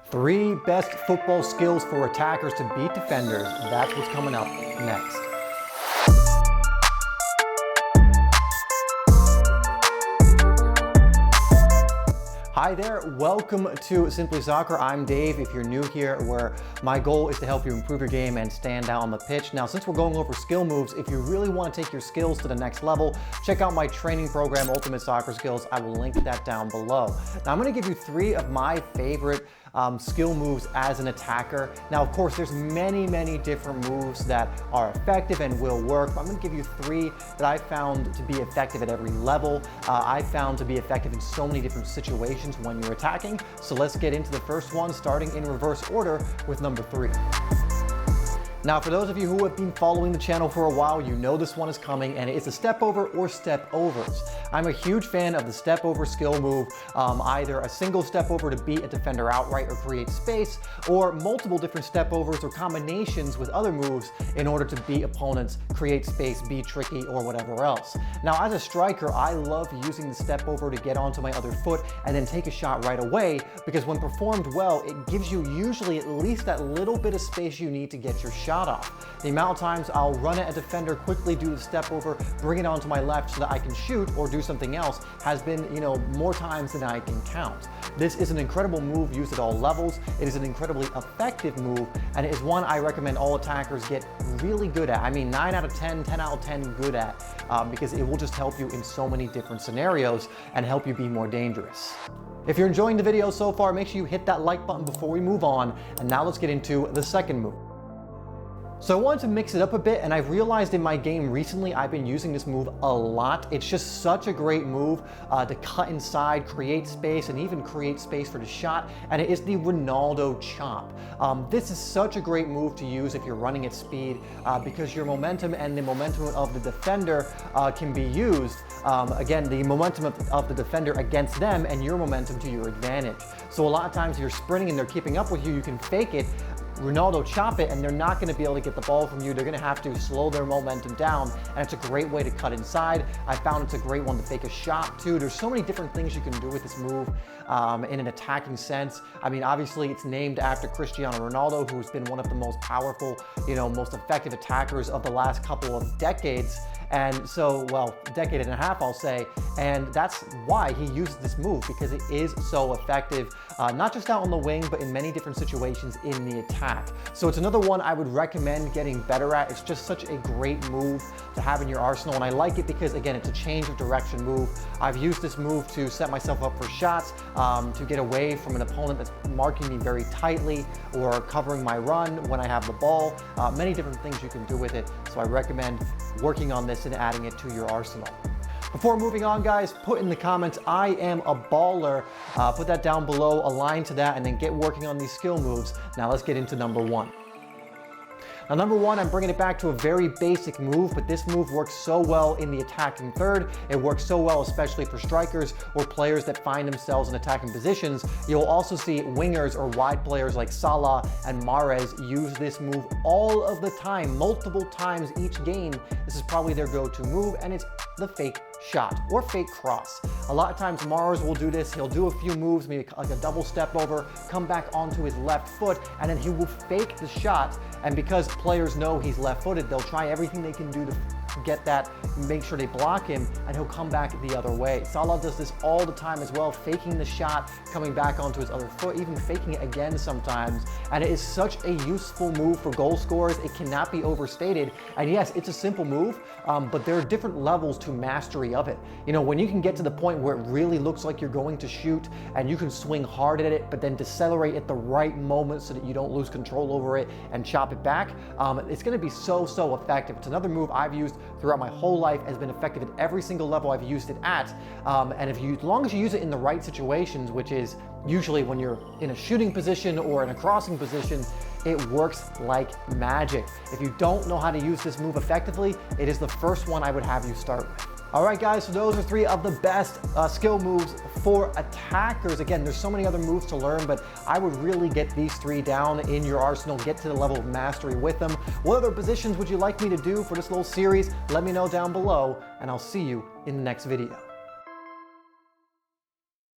3 best football skills for attackers to beat defenders. That's what's coming up next. Hi there, welcome to Simplysoccer. I'm Dave. If you're new here, where my goal is to help you improve your game and stand out on the pitch. Now, since we're going over skill moves, if you really want to take your skills to the next level, check out my training program, Ultimate Soccer Skills. I will link that down below. Now, I'm going to give you 3 of my favorite skill moves as an attacker. Now, of course, there's many different moves that are effective and will work, but I'm going to give you 3 that I found to be effective at every level. I found to be effective in so many different situations when you're attacking. So let's get into the first one, starting in reverse order with number 3. Now, for those of you who have been following the channel for a while, you know this one is coming, and it's a step over or step overs. I'm a huge fan of the step over skill move, either a single step over to beat a defender outright or create space, or multiple different step overs or combinations with other moves in order to beat opponents, create space, be tricky, or whatever else. Now, as a striker, I love using the step over to get onto my other foot and then take a shot right away, because when performed well, it gives you usually at least that little bit of space you need to get your shot off. The amount of times I'll run at a defender, quickly do the step over, bring it onto my left so that I can shoot or do something else has been, more times than I can count. This is an incredible move used at all levels. It is an incredibly effective move, and it is one I recommend all attackers get really good at. I mean, 9 out of 10, 10 out of 10 good at, because it will just help you in so many different scenarios and help you be more dangerous. If you're enjoying the video so far, make sure you hit that like button before we move on. And now let's get into the second move. So I wanted to mix it up a bit, and I've realized in my game recently I've been using this move a lot. It's just such a great move to cut inside, create space, and even create space for the shot, and it is the Ronaldo Chop. This is such a great move to use if you're running at speed, because your momentum and the momentum of the defender can be used. Again, the momentum of the defender against them and your momentum to your advantage. So a lot of times if you're sprinting and they're keeping up with you, you can fake it, Ronaldo chop it, and they're not going to be able to get the ball from you. They're going to have to slow their momentum down, and it's a great way to cut inside. I found it's a great one to fake a shot too. There's so many different things you can do with this move in an attacking sense. I mean, obviously it's named after Cristiano Ronaldo, who's been one of the most powerful, most effective attackers of the last couple of decades. And so, well, decade and a half, I'll say, and that's why he uses this move, because it is so effective, not just out on the wing, but in many different situations in the attack. So it's another one I would recommend getting better at. It's just such a great move to have in your arsenal, and I like it because, again, it's a change of direction move. I've used this move to set myself up for shots, to get away from an opponent that's marking me very tightly or covering my run when I have the ball. Many different things you can do with it, so I recommend working on this and adding it to your arsenal. Before moving on, guys, put in the comments, I am a baller. Put that down below, align to that, and then get working on these skill moves. Now let's get into number 1. Now, number 1, I'm bringing it back to a very basic move, but this move works so well in the attacking third. It works so well, especially for strikers or players that find themselves in attacking positions. You'll also see wingers or wide players like Salah and Mahrez use this move all of the time, multiple times each game. This is probably their go-to move, and it's the fake shot or fake cross. A lot of times Mahrez will do this. He'll do a few moves, maybe like a double step over, come back onto his left foot, and then he will fake the shot. And because players know he's left-footed, they'll try everything they can do to get that, make sure they block him, and he'll come back the other way. Salah does this all the time as well, faking the shot, coming back onto his other foot, even faking it again sometimes. And it is such a useful move for goal scorers. It cannot be overstated. And yes, it's a simple move, but there are different levels to mastery of it. When you can get to the point where it really looks like you're going to shoot and you can swing hard at it, but then decelerate at the right moment so that you don't lose control over it and chop it back, it's going to be so effective. It's another move I've used throughout my whole life, has been effective at every single level I've used it at. And as long as you use it in the right situations, which is usually when you're in a shooting position or in a crossing position, it works like magic. If you don't know how to use this move effectively, it is the first one I would have you start with. All right, guys, so those are 3 of the best skill moves for attackers. Again, there's so many other moves to learn, but I would really get these 3 down in your arsenal, get to the level of mastery with them. What other positions would you like me to do for this little series? Let me know down below, and I'll see you in the next video.